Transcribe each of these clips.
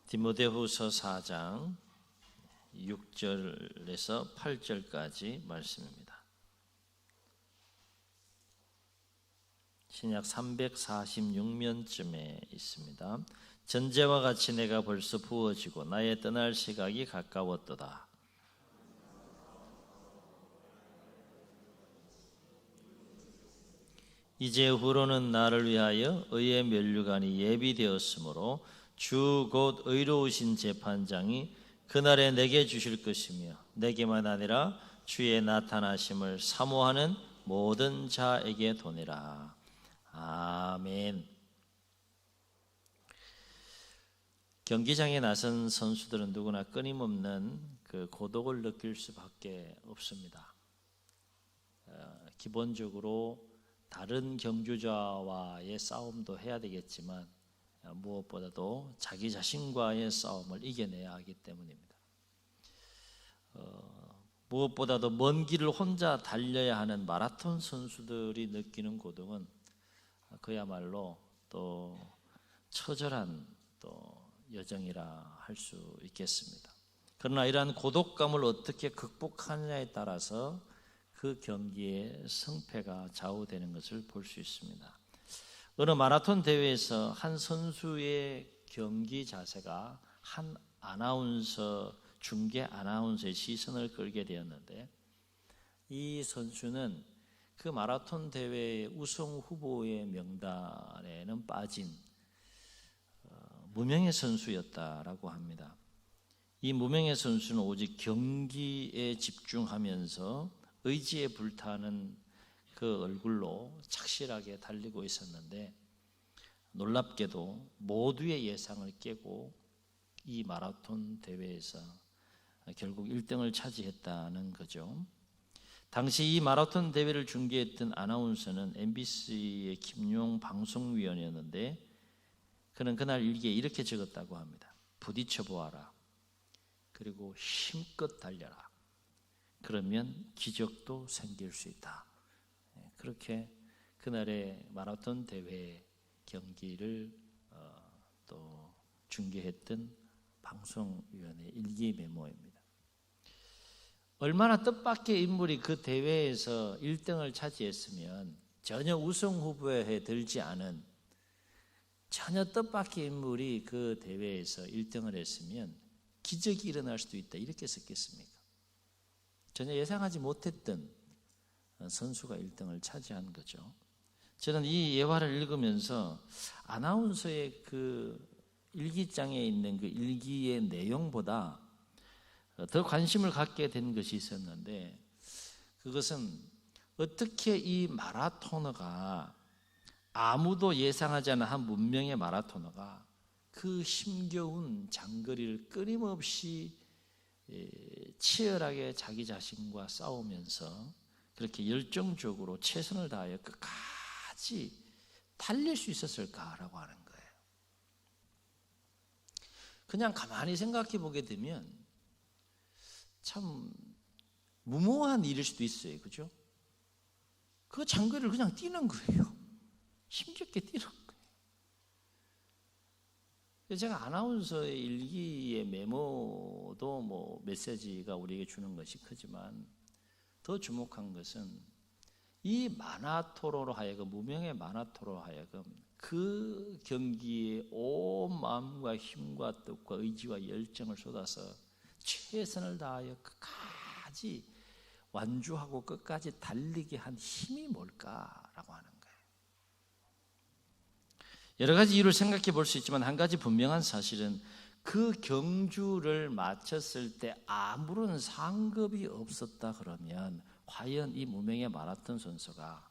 디모데후서 4장 6절에서 8절까지 말씀입니다. 신약 346면쯤에 있습니다. 전제와 같이 내가 벌써 부어지고 나의 떠날 시각이 가까웠도다. 이제 후로는 나를 위하여 의의 면류관이 예비되었으므로 주 곧 의로우신 재판장이 그날에 내게 주실 것이며 내게만 아니라 주의 나타나심을 사모하는 모든 자에게 도니라. 아멘. 경기장에 나선 선수들은 누구나 끊임없는 그 고독을 느낄 수밖에 없습니다. 기본적으로 다른 경주자와의 싸움도 해야 되겠지만 무엇보다도 자기 자신과의 싸움을 이겨내야 하기 때문입니다. 무엇보다도 먼 길을 혼자 달려야 하는 마라톤 선수들이 느끼는 고독은 그야말로 또 처절한 또 여정이라 할 수 있겠습니다. 그러나 이러한 고독감을 어떻게 극복하느냐에 따라서 그 경기의 승패가 좌우되는 것을 볼 수 있습니다. 어느 마라톤 대회에서 한 선수의 경기 자세가 한 중계 아나운서의 시선을 끌게 되었는데, 이 선수는 그 마라톤 대회의 우승 후보의 명단에는 빠진 무명의 선수였다라고 합니다. 이 무명의 선수는 오직 경기에 집중하면서 의지에 불타는 그 얼굴로 착실하게 달리고 있었는데, 놀랍게도 모두의 예상을 깨고 이 마라톤 대회에서 결국 1등을 차지했다는 거죠. 당시 이 마라톤 대회를 중계했던 아나운서는 MBC의 김용 방송위원이었는데, 그는 그날 일기에 이렇게 적었다고 합니다. 부딪혀 보아라. 그리고 힘껏 달려라. 그러면 기적도 생길 수 있다. 그렇게 그날의 마라톤 대회 경기를 또 중계했던 방송위원의 일기 메모입니다. 얼마나 뜻밖의 인물이 그 대회에서 1등을 차지했으면, 전혀 우승 후보에 들지 않은 전혀 뜻밖의 인물이 그 대회에서 1등을 했으면 기적이 일어날 수도 있다, 이렇게 썼겠습니까? 전혀 예상하지 못했던 선수가 1등을 차지한 거죠. 저는 이 예화를 읽으면서 아나운서의 그 일기장에 있는 그 일기의 내용보다 더 관심을 갖게 된 것이 있었는데, 그것은 어떻게 이 마라토너가, 아무도 예상하지 않은 한 문명의 마라토너가 그 힘겨운 장거리를 끊임없이 치열하게 자기 자신과 싸우면서 그렇게 열정적으로 최선을 다하여 끝까지 달릴 수 있었을까라고 하는 거예요. 그냥 가만히 생각해 보게 되면 참 무모한 일일 수도 있어요. 그죠? 그 장거리를 그냥 뛰는 거예요. 힘겹게 뛰는 거예요. 제가 아나운서의 일기의 메모도 뭐 메시지가 우리에게 주는 것이 크지만, 더 주목한 것은 이 마나토로로 하여금, 무명의 마나토로로 하여금 그 경기에 온 마음과 힘과 뜻과 의지와 열정을 쏟아서 최선을 다하여 끝까지 완주하고 끝까지 달리게 한 힘이 뭘까라고 하는 거예요. 여러 가지 이유를 생각해 볼 수 있지만, 한 가지 분명한 사실은 그 경주를 마쳤을 때 아무런 상급이 없었다 그러면, 과연 이 무명의 마라톤 선수가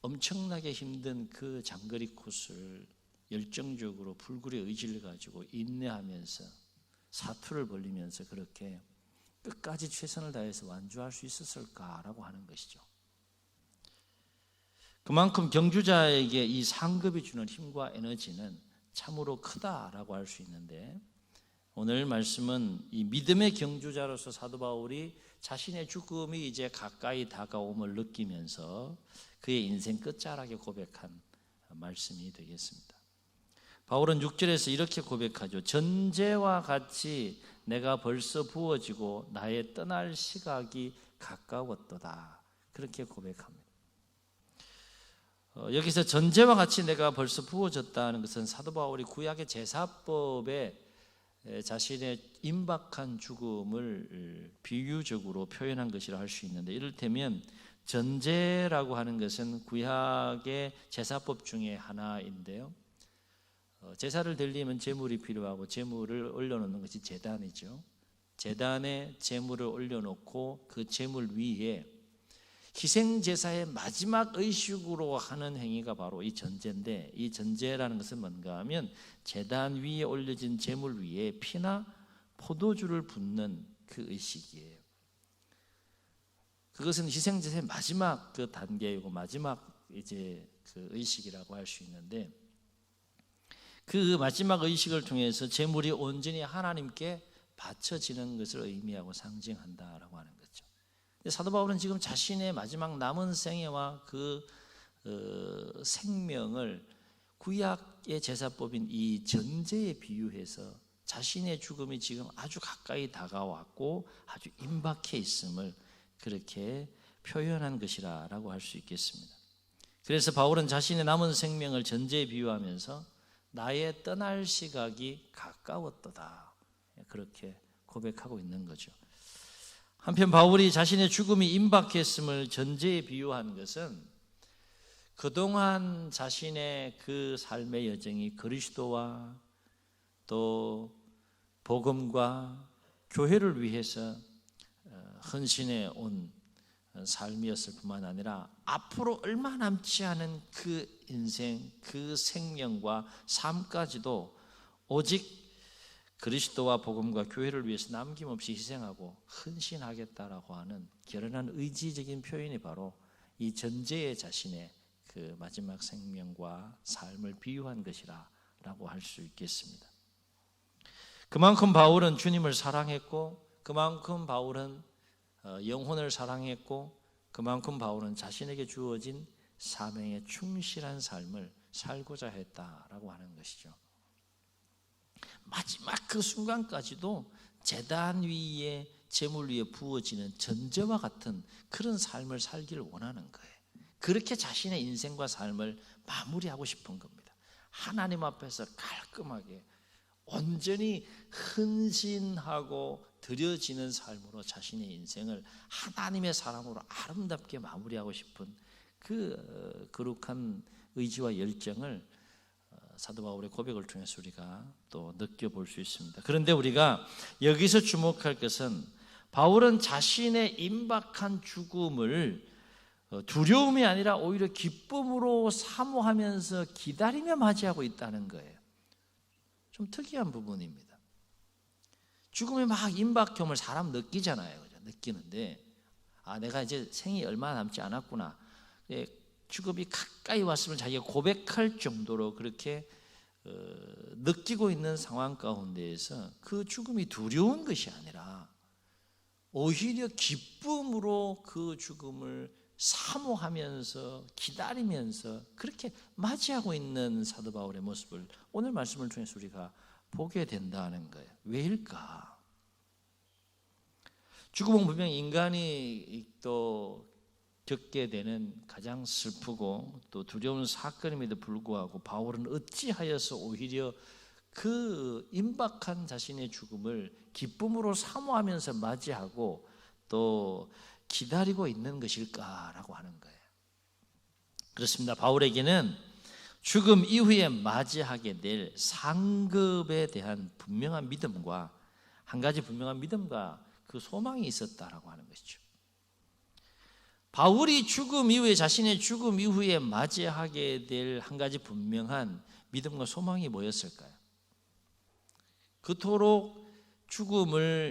엄청나게 힘든 그 장거리 코스를 열정적으로 불굴의 의지를 가지고 인내하면서 사투를 벌리면서 그렇게 끝까지 최선을 다해서 완주할 수 있었을까라고 하는 것이죠. 그만큼 경주자에게 이 상급이 주는 힘과 에너지는 참으로 크다라고 할 수 있는데, 오늘 말씀은 이 믿음의 경주자로서 사도 바울이 자신의 죽음이 이제 가까이 다가옴을 느끼면서 그의 인생 끝자락에 고백한 말씀이 되겠습니다. 바울은 6절에서 이렇게 고백하죠. 전제와 같이 내가 벌써 부어지고 나의 떠날 시각이 가까웠도다. 그렇게 고백합니다. 여기서 전제와 같이 내가 벌써 부어졌다는 것은 사도 바울이 구약의 제사법에 자신의 임박한 죽음을 비유적으로 표현한 것이라 할 수 있는데, 이를테면 전제라고 하는 것은 구약의 제사법 중에 하나인데요. 제사를 드리면 제물이 필요하고 제물을 올려놓는 것이 제단이죠. 제단에 제물을 올려놓고 그 제물 위에 희생제사의 마지막 의식으로 하는 행위가 바로 이 전제인데, 이 전제라는 것은 뭔가 하면 제단 위에 올려진 제물 위에 피나 포도주를 붓는 그 의식이에요. 그것은 희생제사의 마지막 그 단계이고 마지막 이제 그 의식이라고 할 수 있는데, 그 마지막 의식을 통해서 제물이 온전히 하나님께 바쳐지는 것을 의미하고 상징한다라고 하는 거죠. 사도 바울은 지금 자신의 마지막 남은 생애와 그 생명을 구약의 제사법인 이 전제에 비유해서 자신의 죽음이 지금 아주 가까이 다가왔고 아주 임박해 있음을 그렇게 표현한 것이라고 할 수 있겠습니다. 그래서 바울은 자신의 남은 생명을 전제에 비유하면서 나의 떠날 시각이 가까웠도다, 그렇게 고백하고 있는 거죠. 한편 바울이 자신의 죽음이 임박했음을 전제에 비유한 것은 그동안 자신의 그 삶의 여정이 그리스도와 또 복음과 교회를 위해서 헌신해 온 삶이었을 뿐만 아니라 앞으로 얼마 남지 않은 그 인생, 그 생명과 삶까지도 오직 그리스도와 복음과 교회를 위해서 남김없이 희생하고 헌신하겠다라고 하는 결연한 의지적인 표현이 바로 이 전제의 자신의 그 마지막 생명과 삶을 비유한 것이라고 할 수 있겠습니다. 그만큼 바울은 주님을 사랑했고, 그만큼 바울은 영혼을 사랑했고, 그만큼 바울은 자신에게 주어진 사명에 충실한 삶을 살고자 했다라고 하는 것이죠. 마지막 그 순간까지도 제단 위에 제물 위에 부어지는 전제와 같은 그런 삶을 살기를 원하는 거예요. 그렇게 자신의 인생과 삶을 마무리하고 싶은 겁니다. 하나님 앞에서 깔끔하게 온전히 헌신하고 드려지는 삶으로 자신의 인생을 하나님의 사람으로 아름답게 마무리하고 싶은 그 거룩한 의지와 열정을 사도 바울의 고백을 통해서 우리가 또 느껴볼 수 있습니다. 그런데 우리가 여기서 주목할 것은 바울은 자신의 임박한 죽음을 두려움이 아니라 오히려 기쁨으로 사모하면서 기다리며 맞이하고 있다는 거예요. 좀 특이한 부분입니다. 죽음이 막 임박해오면 사람 느끼잖아요. 그죠? 느끼는데 내가 이제 생이 얼마 남지 않았구나. 죽음이 가까이 왔으면 자기가 고백할 정도로 그렇게 느끼고 있는 상황 가운데에서 그 죽음이 두려운 것이 아니라 오히려 기쁨으로 그 죽음을 사모하면서 기다리면서 그렇게 맞이하고 있는 사도 바울의 모습을 오늘 말씀을 통해서 우리가 보게 된다는 거예요. 왜일까? 죽음은 분명 인간이 또 겪게 되는 가장 슬프고 또 두려운 사건임에도 불구하고 바울은 어찌하여서 오히려 그 임박한 자신의 죽음을 기쁨으로 사모하면서 맞이하고 또 기다리고 있는 것일까라고 하는 거예요. 그렇습니다. 바울에게는 죽음 이후에 맞이하게 될 상급에 대한 분명한 믿음과 한 가지 분명한 믿음과 그 소망이 있었다라고 하는 것이죠. 바울이 죽음 이후에 자신의 죽음 이후에 맞이하게 될 한 가지 분명한 믿음과 소망이 뭐였을까요? 그토록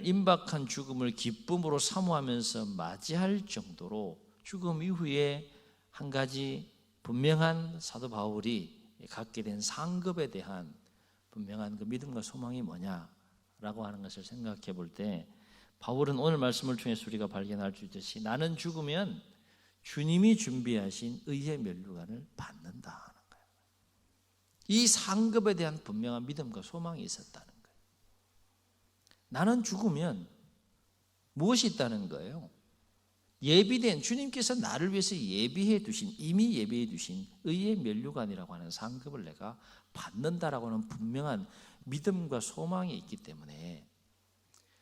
임박한 죽음을 기쁨으로 사모하면서 맞이할 정도로 죽음 이후에 한 가지 분명한 사도 바울이 갖게 된 상급에 대한 분명한 그 믿음과 소망이 뭐냐라고 하는 것을 생각해 볼 때 바울은 오늘 말씀을 통해서 우리가 발견할 수 있듯이 나는 죽으면 주님이 준비하신 의의 면류관을 받는다 하는 거예요. 이 상급에 대한 분명한 믿음과 소망이 있었다는 거예요. 나는 죽으면 무엇이 있다는 거예요? 예비된, 주님께서 나를 위해서 예비해 두신, 이미 예비해 두신 의의 면류관이라고 하는 상급을 내가 받는다라고 하는 분명한 믿음과 소망이 있기 때문에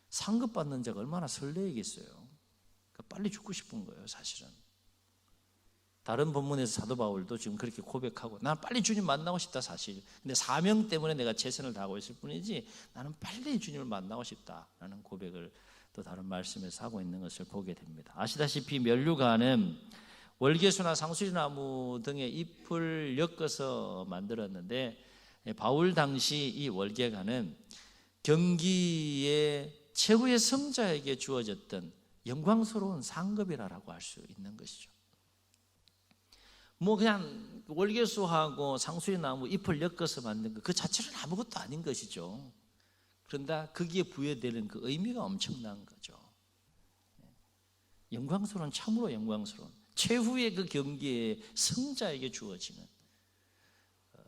상급 받는 자가 얼마나 설레겠어요. 그러니까 빨리 죽고 싶은 거예요, 사실은. 다른 본문에서 사도 바울도 지금 그렇게 고백하고, 난 빨리 주님 만나고 싶다, 사실. 근데 사명 때문에 내가 최선을 다하고 있을 뿐이지 나는 빨리 주님을 만나고 싶다라는 고백을 또 다른 말씀에서 하고 있는 것을 보게 됩니다. 아시다시피 면류관은 월계수나 상수리나무 등의 잎을 엮어서 만들었는데, 바울 당시 이 월계관은 경기의 최후의 승자에게 주어졌던 영광스러운 상급이라고 할 수 있는 것이죠. 뭐 그냥 월계수하고 상수리나무 잎을 엮어서 만든 것 그 자체는 아무것도 아닌 것이죠. 그런데 거기에 부여되는 그 의미가 엄청난 거죠. 영광스러운, 참으로 영광스러운 최후의 그 경기의 승자에게 주어지는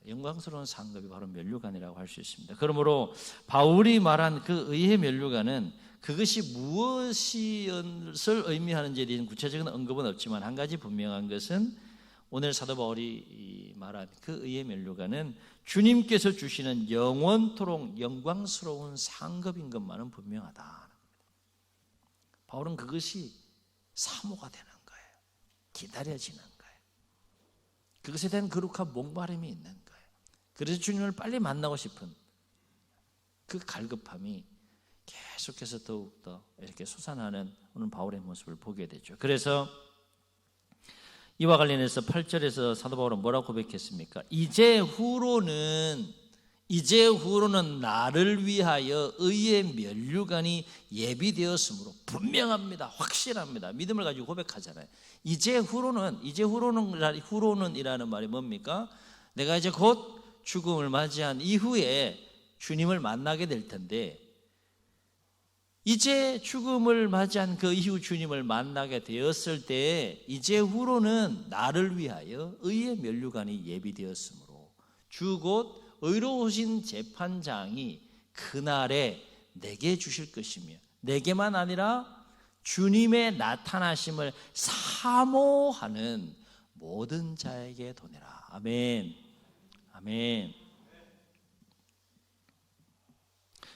영광스러운 상급이 바로 면류관이라고 할 수 있습니다. 그러므로 바울이 말한 그 의의 면류관은 그것이 무엇을 의미하는지에 대한 구체적인 언급은 없지만 한 가지 분명한 것은 오늘 사도 바울이 말한 그 의의 면류관은 주님께서 주시는 영원토록 영광스러운 상급인 것만은 분명하다. 바울은 그것이 사모가 되는 거예요. 기다려지는 거예요. 그것에 대한 거룩한 목마름이 있는 거예요. 그래서 주님을 빨리 만나고 싶은 그 갈급함이 계속해서 더욱더 이렇게 솟아나는 오늘 바울의 모습을 보게 되죠. 그래서 이와 관련해서 8절에서 사도 바울은 뭐라고 고백했습니까? 이제 후로는 나를 위하여 의의 면류관이 예비되었으므로 분명합니다. 확실합니다. 믿음을 가지고 고백하잖아요. 이제 후로는이라는 말이 뭡니까? 내가 이제 곧 죽음을 맞이한 이후에 주님을 만나게 될 텐데, 이제 죽음을 맞이한 그 이후 주님을 만나게 되었을 때 이제 후로는 나를 위하여 의의 면류관이 예비되었으므로 주 곧 의로우신 재판장이 그날에 내게 주실 것이며, 내게만 아니라 주님의 나타나심을 사모하는 모든 자에게 도내라. 아멘. 아멘.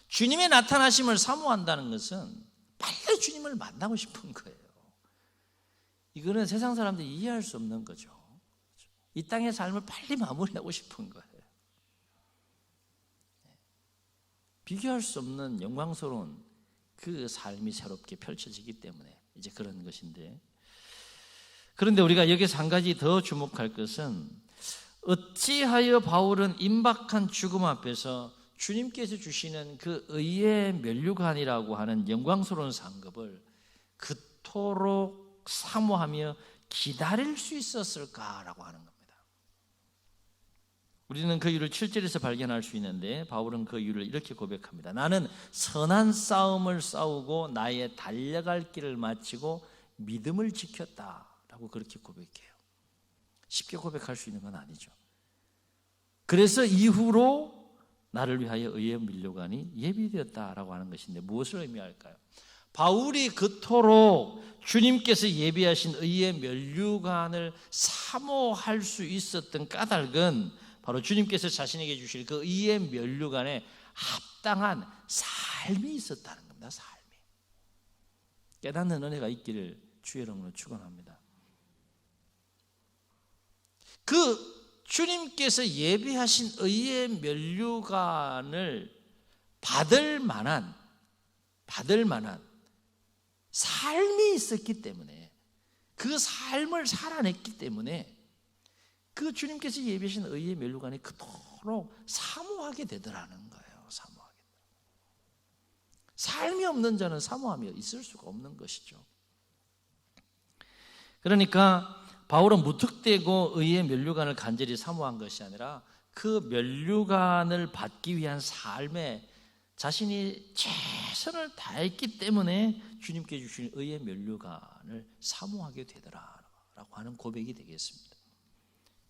주님의 나타나심을 사모한다는 것은 빨리 주님을 만나고 싶은 거예요. 이거는 세상 사람들이 이해할 수 없는 거죠. 이 땅의 삶을 빨리 마무리하고 싶은 거예요. 비교할 수 없는 영광스러운 그 삶이 새롭게 펼쳐지기 때문에 이제 그런 것인데, 그런데 우리가 여기서 한 가지 더 주목할 것은 어찌하여 바울은 임박한 죽음 앞에서 주님께서 주시는 그 의의 면류관이라고 하는 영광스러운 상급을 그토록 사모하며 기다릴 수 있었을까라고 하는 겁니다. 우리는 그 이유를 7절에서 발견할 수 있는데, 바울은 그 이유를 이렇게 고백합니다. 나는 선한 싸움을 싸우고 나의 달려갈 길을 마치고 믿음을 지켰다라고 그렇게 고백해요. 쉽게 고백할 수 있는 건 아니죠. 그래서 이후로 나를 위하여 의의 면류관이 예비되었다라고 하는 것인데, 무엇을 의미할까요? 바울이 그토록 주님께서 예비하신 의의 면류관을 사모할 수 있었던 까닭은 바로 주님께서 자신에게 주실 그 의의 면류관에 합당한 삶이 있었다는 겁니다. 삶이. 깨닫는 은혜가 있기를 주의 이름으로 축원합니다. 그 주님께서 예비하신 의의 면류관을 받을 만한 삶이 있었기 때문에, 그 삶을 살아냈기 때문에 그 주님께서 예비하신 의의 면류관이 그토록 사모하게 되더라는 거예요. 사모하게. 삶이 없는 자는 사모하며 있을 수가 없는 것이죠. 그러니까 바울은 무턱대고 의의 면류관을 간절히 사모한 것이 아니라 그 면류관을 받기 위한 삶에 자신이 최선을 다했기 때문에 주님께 주신 의의 면류관을 사모하게 되더라라고 하는 고백이 되겠습니다.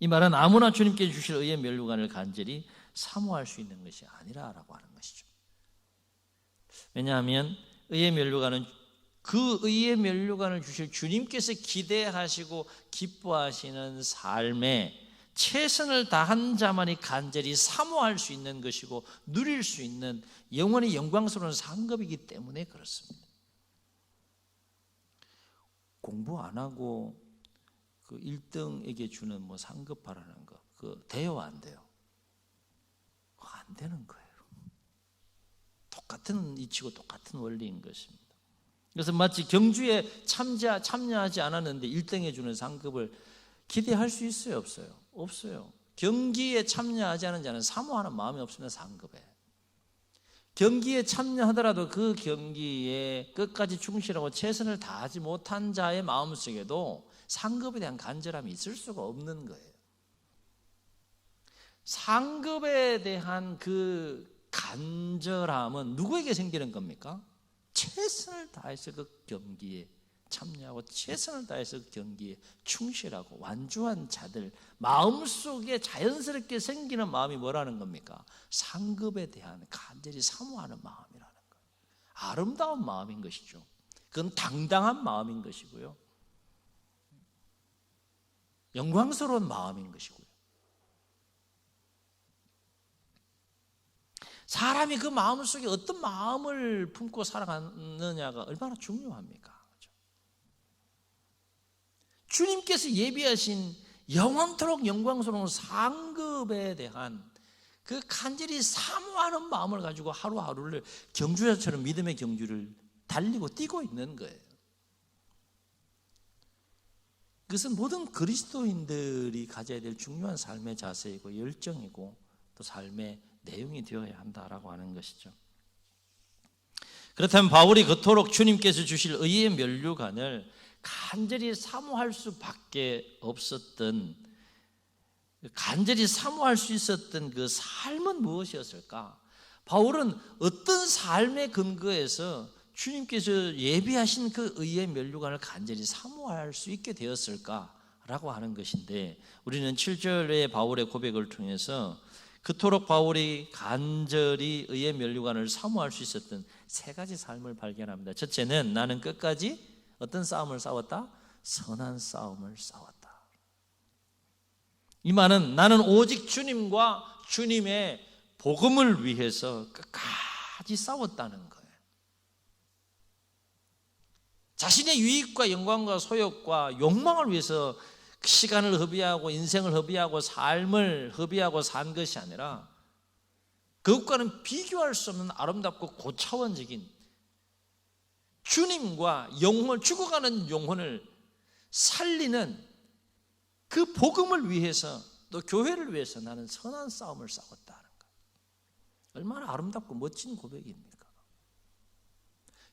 이 말은 아무나 주님께 주실 의의 면류관을 간절히 사모할 수 있는 것이 아니라라고 하는 것이죠. 왜냐하면 의의 면류관은 그 의의 면류관을 주실 주님께서 기대하시고 기뻐하시는 삶에 최선을 다한 자만이 간절히 사모할 수 있는 것이고 누릴 수 있는 영원히 영광스러운 상급이기 때문에 그렇습니다. 공부 안 하고 그 1등에게 주는 뭐 상급 바라는 거, 그 돼요, 안 돼요? 안 되는 거예요. 똑같은 이치고 똑같은 원리인 것입니다. 그래서 마치 경주에 참여하지 않았는데 1등에 주는 상급을 기대할 수 있어요, 없어요? 없어요. 경기에 참여하지 않은 자는 사모하는 마음이 없으면 상급에. 경기에 참여하더라도 그 경기에 끝까지 충실하고 최선을 다하지 못한 자의 마음속에도 상급에 대한 간절함이 있을 수가 없는 거예요. 상급에 대한 그 간절함은 누구에게 생기는 겁니까? 최선을 다해서 그 경기에 참여하고 최선을 다해서 그 경기에 충실하고 완주한 자들 마음속에 자연스럽게 생기는 마음이 뭐라는 겁니까? 상급에 대한 간절히 사모하는 마음이라는 거예요. 아름다운 마음인 것이죠. 그건 당당한 마음인 것이고요. 영광스러운 마음인 것이고요. 사람이 그 마음속에 어떤 마음을 품고 살아가느냐가 얼마나 중요합니까? 그렇죠? 주님께서 예비하신 영원토록 영광스러운 상급에 대한 그 간절히 사모하는 마음을 가지고 하루하루를 경주자처럼 믿음의 경주를 달리고 뛰고 있는 거예요. 그것은 모든 그리스도인들이 가져야 될 중요한 삶의 자세이고 열정이고 또 삶의 내용이 되어야 한다라고 하는 것이죠. 그렇다면 바울이 그토록 주님께서 주실 의의 면류관을 간절히 사모할 수밖에 없었던, 간절히 사모할 수 있었던 그 삶은 무엇이었을까? 바울은 어떤 삶의 근거에서 주님께서 예비하신 그 의의 면류관을 간절히 사모할 수 있게 되었을까라고 하는 것인데, 우리는 7절의 바울의 고백을 통해서 그토록 바울이 간절히 의의 면류관을 사모할 수 있었던 세 가지 삶을 발견합니다. 첫째는 나는 끝까지 어떤 싸움을 싸웠다? 선한 싸움을 싸웠다. 이 말은 나는 오직 주님과 주님의 복음을 위해서 끝까지 싸웠다는 거예요. 자신의 유익과 영광과 소욕과 욕망을 위해서 시간을 허비하고 인생을 허비하고 삶을 허비하고 산 것이 아니라 그것과는 비교할 수 없는 아름답고 고차원적인 주님과 영혼, 죽어가는 영혼을 살리는 그 복음을 위해서 또 교회를 위해서 나는 선한 싸움을 싸웠다는 거예요. 얼마나 아름답고 멋진 고백입니까?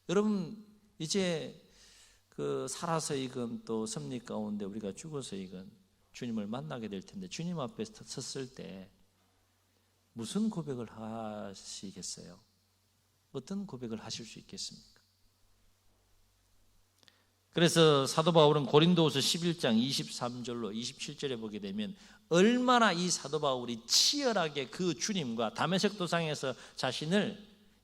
여러분, 이제 그 살아서이건 또 섭리 가운데 우리가 죽어서이건 주님을 만나게 될 텐데, 주님 앞에 섰을 때 무슨 고백을 하시겠어요? 어떤 고백을 하실 수 있겠습니까? 그래서 사도 바울은 고린도후서 11장 23절로 27절에 보게 되면 얼마나 이 사도 바울이 치열하게 그 주님과 다메섹 도상에서 자신을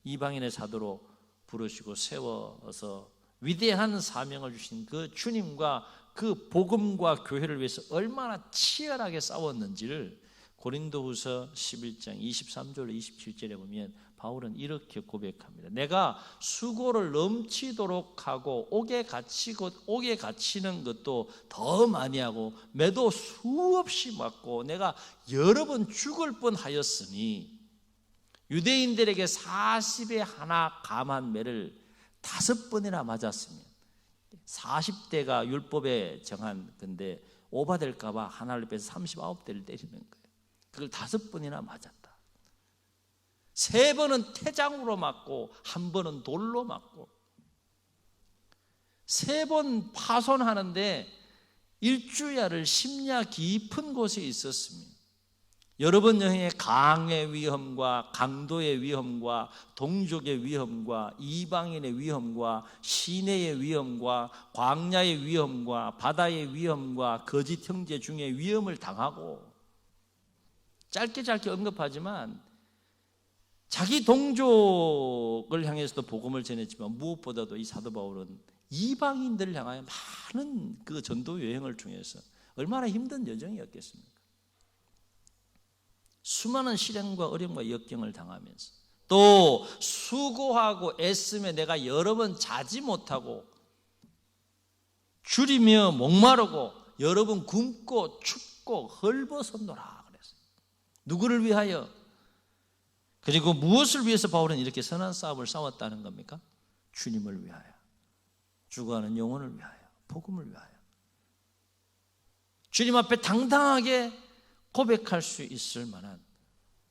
이방인의 사도로 부르시고 세워서 위대한 사명을 주신 그 주님과 그 복음과 교회를 위해서 얼마나 치열하게 싸웠는지를 고린도후서 11장 23절로 27절에 보면 바울은 이렇게 고백합니다. 내가 수고를 넘치도록 하고 옥에 갇히는 것도 더 많이 하고 매도 수없이 맞고 내가 여러 번 죽을 뻔하였으니 유대인들에게 40에 하나 감한 매를 5번이나 맞았습니다. 40대가 율법에 정한 건데 오바될까 봐 하나를 빼서 39대를 때리는 거예요. 그걸 5번이나 맞았다. 3번은 태장으로 맞고 1번은 돌로 맞고 3번 파손하는데 일주야를 심야 깊은 곳에 있었습니다. 여러 번 여행의 강의 위험과 강도의 위험과 동족의 위험과 이방인의 위험과 시내의 위험과 광야의 위험과 바다의 위험과 거짓 형제 중에 위험을 당하고, 짧게 언급하지만 자기 동족을 향해서도 복음을 전했지만 무엇보다도 이 사도 바울은 이방인들을 향하여 많은 그 전도 여행을 통해서 얼마나 힘든 여정이었겠습니까? 수많은 시련과 어려움과 역경을 당하면서 또 수고하고 애쓰며 내가 여러 번 자지 못하고 줄이며 목마르고 여러 번 굶고 춥고 헐벗었노라 그랬어요. 누구를 위하여? 그리고 무엇을 위해서 바울은 이렇게 선한 싸움을 싸웠다는 겁니까? 주님을 위하여, 죽어가는 영혼을 위하여, 복음을 위하여. 주님 앞에 당당하게 고백할 수 있을 만한,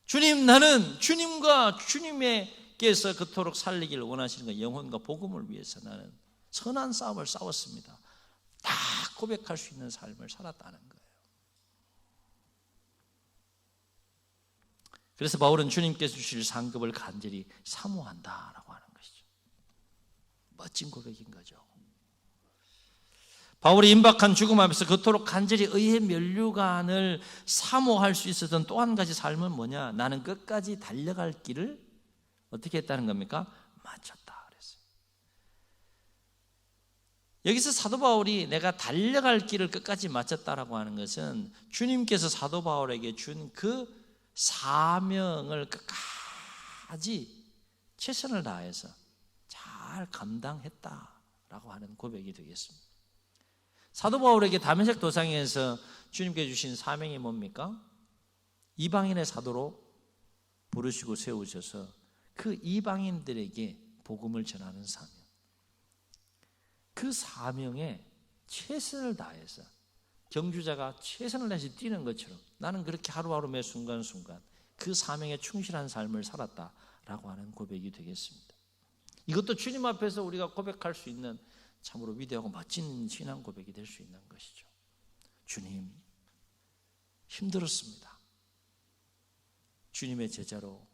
주님, 나는 주님과 주님께서 그토록 살리기를 원하시는 그 영혼과 복음을 위해서 나는 선한 싸움을 싸웠습니다. 다 고백할 수 있는 삶을 살았다는 거예요. 그래서 바울은 주님께서 주실 상급을 간절히 사모한다라고 하는 것이죠. 멋진 고백인 거죠. 바울이 임박한 죽음 앞에서 그토록 간절히 의의 면류관을 사모할 수 있었던 또 한 가지 삶은 뭐냐? 나는 끝까지 달려갈 길을 어떻게 했다는 겁니까? 마쳤다 그랬어요. 여기서 사도 바울이 내가 달려갈 길을 끝까지 마쳤다라고 하는 것은 주님께서 사도 바울에게 준 그 사명을 끝까지 최선을 다해서 잘 감당했다라고 하는 고백이 되겠습니다. 사도 바울에게 다메섹 도상에서 주님께 주신 사명이 뭡니까? 이방인의 사도로 부르시고 세우셔서 그 이방인들에게 복음을 전하는 사명, 그 사명에 최선을 다해서 경주자가 최선을 다해서 뛰는 것처럼 나는 그렇게 하루하루 매 순간순간 그 사명에 충실한 삶을 살았다라고 하는 고백이 되겠습니다. 이것도 주님 앞에서 우리가 고백할 수 있는 참으로 위대하고 멋진 신앙 고백이 될 수 있는 것이죠. 주님, 힘들었습니다. 주님의 제자로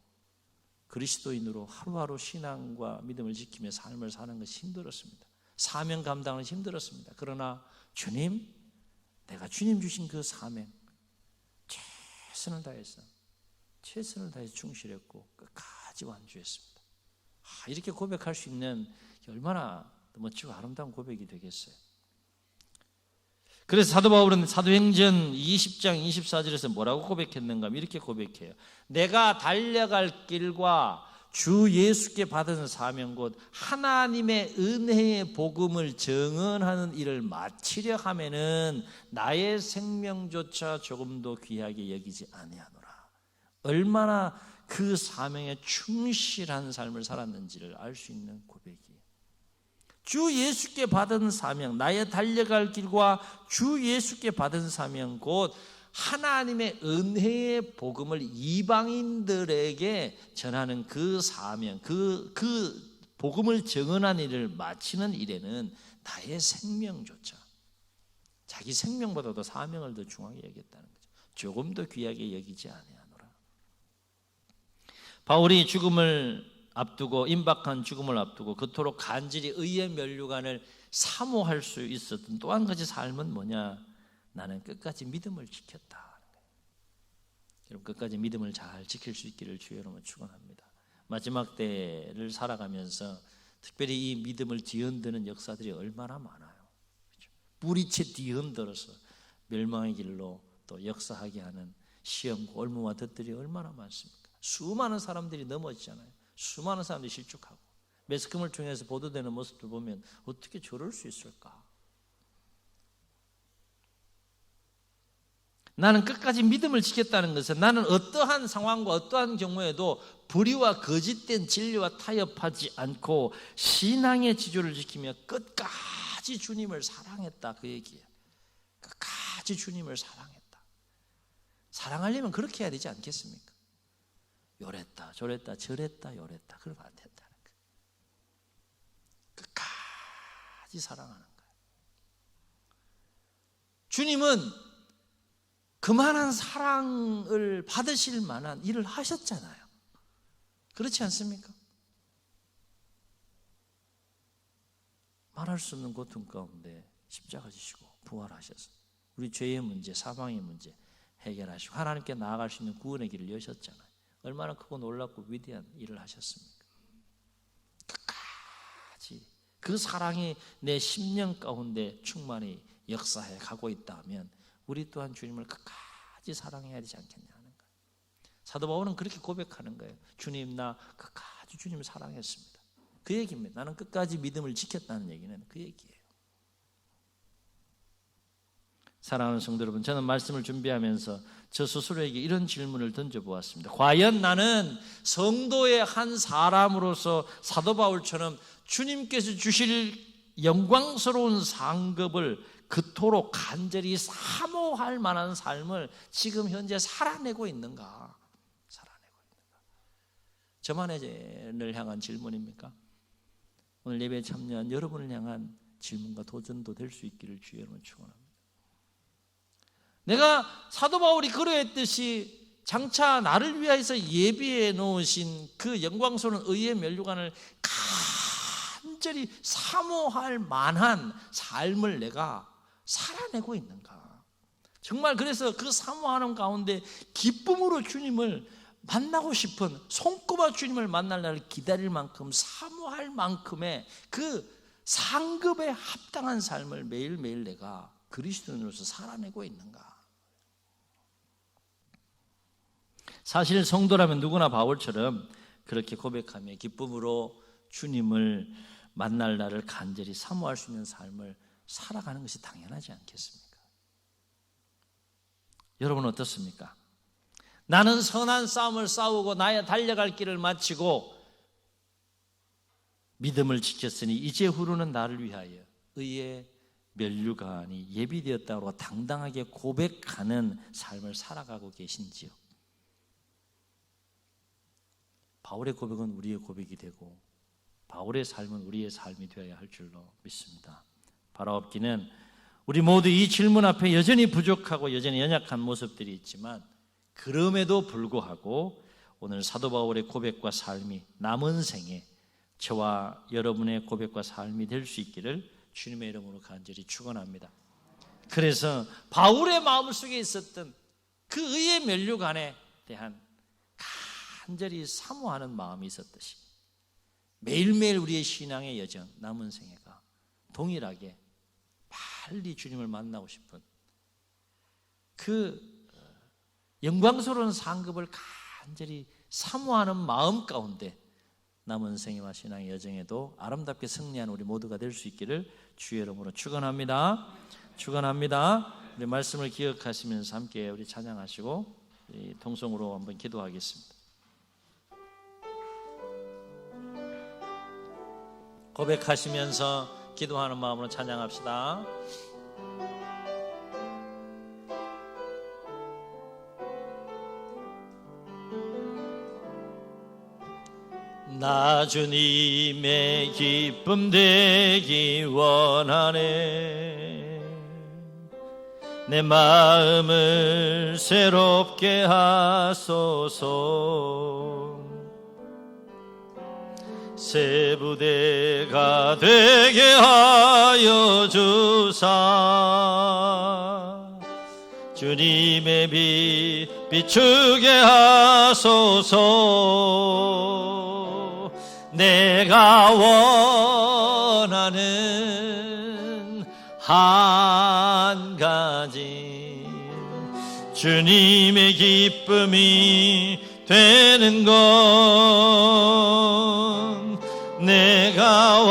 그리스도인으로 하루하루 신앙과 믿음을 지키며 삶을 사는 것이 힘들었습니다. 사명 감당은 힘들었습니다. 그러나 주님, 내가 주님 주신 그 사명 최선을 다해서 충실했고 끝까지 완주했습니다. 이렇게 고백할 수 있는 얼마나 멋지고 아름다운 고백이 되겠어요. 그래서 사도 바울은 사도행전 20장 24절에서 뭐라고 고백했는가? 이렇게 고백해요. 내가 달려갈 길과 주 예수께 받은 사명 곧 하나님의 은혜의 복음을 증언하는 일을 마치려 하면은 나의 생명조차 조금도 귀하게 여기지 아니하노라. 얼마나 그 사명에 충실한 삶을 살았는지를 알 수 있는 고백이에요. 주 예수께 받은 사명, 나의 달려갈 길과 주 예수께 받은 사명 곧 하나님의 은혜의 복음을 이방인들에게 전하는 그 사명, 그 복음을 증언하는 일을 마치는 일에는 나의 생명조차, 자기 생명보다도 사명을 더 중하게 여겼다는 거죠. 조금 더 귀하게 여기지 아니하노라. 바울이 죽음을 앞두고, 임박한 죽음을 앞두고 그토록 간절히 의의 면류관을 사모할 수 있었던 또 한 가지 삶은 뭐냐? 나는 끝까지 믿음을 지켰다. 여러분, 끝까지 믿음을 잘 지킬 수 있기를 주의 이름으로 축원합니다. 마지막 때를 살아가면서 특별히 이 믿음을 뒤흔드는 역사들이 얼마나 많아요. 그렇죠? 뿌리채 뒤흔들어서 멸망의 길로 또 역사하게 하는 시험과 올무와 덫들이 얼마나 많습니까? 수많은 사람들이 넘어지잖아요. 수많은 사람들이 실족하고 매스컴을 통해서 보도되는 모습을 보면 어떻게 저럴 수 있을까? 나는 끝까지 믿음을 지켰다는 것은 나는 어떠한 상황과 어떠한 경우에도 불의와 거짓된 진리와 타협하지 않고 신앙의 지조를 지키며 끝까지 주님을 사랑했다, 그 얘기예요. 끝까지 주님을 사랑했다. 사랑하려면 그렇게 해야 되지 않겠습니까? 요랬다 저랬다 저랬다 요랬다 그러면 안 된다는 거예요. 끝까지 사랑하는 거예요. 주님은 그만한 사랑을 받으실 만한 일을 하셨잖아요. 그렇지 않습니까? 말할 수 없는 고통 가운데 십자가 지시고 부활하셔서 우리 죄의 문제, 사망의 문제 해결하시고 하나님께 나아갈 수 있는 구원의 길을 여셨잖아요. 얼마나 크고 놀랍고 위대한 일을 하셨습니까? 끝까지 그 사랑이 내 심령 가운데 충만히 역사해 가고 있다면 우리 또한 주님을 끝까지 사랑해야 되지 않겠냐 하는 거예요. 사도 바울은 그렇게 고백하는 거예요. 주님, 나 끝까지 주님을 사랑했습니다. 그 얘기입니다. 나는 끝까지 믿음을 지켰다는 얘기는 그 얘기예요. 사랑하는 성도 여러분, 저는 말씀을 준비하면서 저 스스로에게 이런 질문을 던져보았습니다. 과연 나는 성도의 한 사람으로서 사도 바울처럼 주님께서 주실 영광스러운 상급을 그토록 간절히 사모할 만한 삶을 지금 현재 살아내고 있는가? 저만을 향한 질문입니까? 오늘 예배에 참여한 여러분을 향한 질문과 도전도 될 수 있기를 주의 이름으로 축원합니다. 내가 사도 바울이 그러했듯이 장차 나를 위하여서 예비해 놓으신 그 영광스러운 의의 면류관을 간절히 사모할 만한 삶을 내가 살아내고 있는가? 정말 그래서 그 사모하는 가운데 기쁨으로 주님을 만나고 싶은, 손꼽아 주님을 만날 날을 기다릴 만큼 사모할 만큼의 그 상급에 합당한 삶을 매일매일 내가 그리스도인으로서 살아내고 있는가? 사실 성도라면 누구나 바울처럼 그렇게 고백하며 기쁨으로 주님을 만날 날을 간절히 사모할 수 있는 삶을 살아가는 것이 당연하지 않겠습니까? 여러분 어떻습니까? 나는 선한 싸움을 싸우고 나의 달려갈 길을 마치고 믿음을 지켰으니 이제 후로는 나를 위하여 의의 면류관이 예비되었다고 당당하게 고백하는 삶을 살아가고 계신지요? 바울의 고백은 우리의 고백이 되고 바울의 삶은 우리의 삶이 되어야 할 줄로 믿습니다. 바라옵기는 우리 모두 이 질문 앞에 여전히 부족하고 여전히 연약한 모습들이 있지만 그럼에도 불구하고 오늘 사도 바울의 고백과 삶이 남은 생에 저와 여러분의 고백과 삶이 될 수 있기를 주님의 이름으로 간절히 축원합니다. 그래서 바울의 마음속에 있었던 그 의의 면류관에 대한 간절히 사모하는 마음이 있었듯이 매일매일 우리의 신앙의 여정, 남은 생애가 동일하게 빨리 주님을 만나고 싶은 그 영광스러운 상급을 간절히 사모하는 마음 가운데 남은 생애와 신앙의 여정에도 아름답게 승리하는 우리 모두가 될 수 있기를 주의 이름으로 축원합니다. 축원합니다. 우리 말씀을 기억하시면서 함께 우리 찬양하시고 통성으로 한번 기도하겠습니다. 고백하시면서 기도하는 마음으로 찬양합시다. 나 주님의 기쁨 되기 원하네. 내 마음을 새롭게 하소서. 새 부대가 되게 하여 주사. 주님의 빛 비추게 하소서. 내가 원하는 한 가지 주님의 기쁨이 되는 건 내가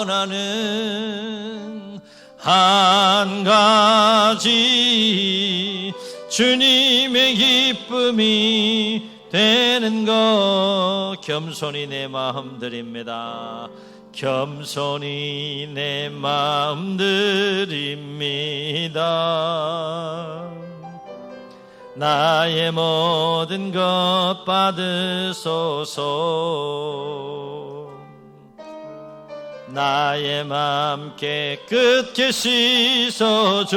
원하는 한 가지 주님의 기쁨이 되는 것. 겸손히 내 마음 드립니다. 겸손히 내 마음 드립니다. 나의 모든 것 받으소서. 나의 맘 깨끗게 씻어주사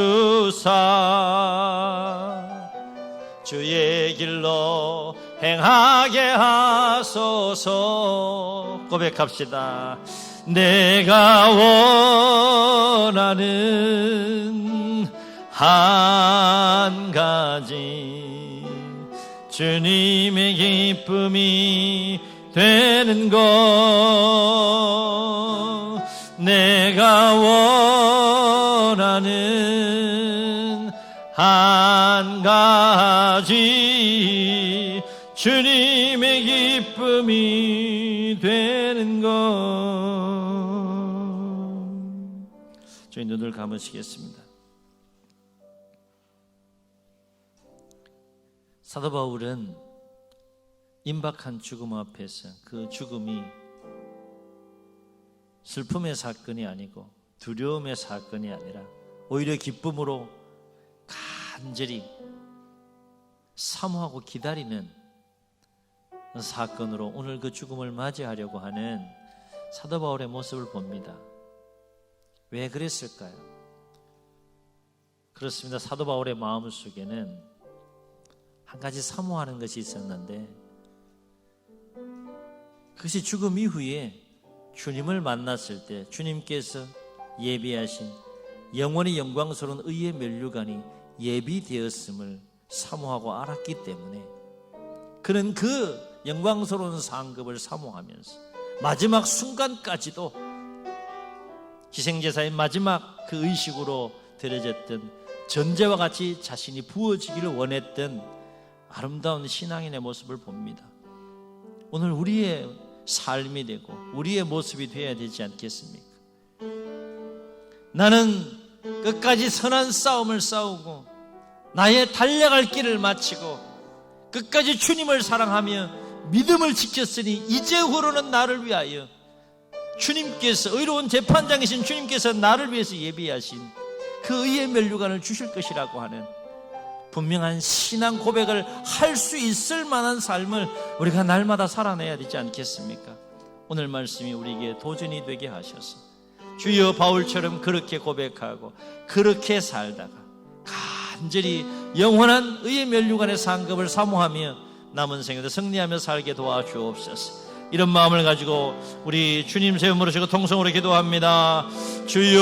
주의 길로 행하게 하소서. 고백합시다. 내가 원하는 한 가지 주님의 기쁨이 되는 것, 내가 원하는 한 가지 주님의 기쁨이 되는 것. 저희 눈을 감으시겠습니다. 사도 바울은 임박한 죽음 앞에서 그 죽음이 슬픔의 사건이 아니고 두려움의 사건이 아니라 오히려 기쁨으로 간절히 사모하고 기다리는 사건으로 오늘 그 죽음을 맞이하려고 하는 사도 바울의 모습을 봅니다. 왜 그랬을까요? 그렇습니다. 사도 바울의 마음속에는 한 가지 사모하는 것이 있었는데, 그것이 죽음 이후에 주님을 만났을 때 주님께서 예비하신 영원히 영광스러운 의의 면류관이 예비되었음을 사모하고 알았기 때문에 그는 그 영광스러운 상급을 사모하면서 마지막 순간까지도 희생제사의 마지막 그 의식으로 드려졌던 전제와 같이 자신이 부어지기를 원했던 아름다운 신앙인의 모습을 봅니다. 오늘 우리의 삶이 되고 우리의 모습이 되어야 되지 않겠습니까? 나는 끝까지 선한 싸움을 싸우고 나의 달려갈 길을 마치고 끝까지 주님을 사랑하며 믿음을 지켰으니 이제후로는 나를 위하여 주님께서, 의로운 재판장이신 주님께서 나를 위해서 예비하신 그 의의 면류관을 주실 것이라고 하는 분명한 신앙 고백을 할 수 있을 만한 삶을 우리가 날마다 살아내야 되지 않겠습니까? 오늘 말씀이 우리에게 도전이 되게 하셔서 주여 바울처럼 그렇게 고백하고 그렇게 살다가 간절히 영원한 의의 면류관의 상급을 사모하며 남은 생에도 승리하며 살게 도와주옵소서. 이런 마음을 가지고 우리 주님 세움으로 통성으로 기도합니다. 주여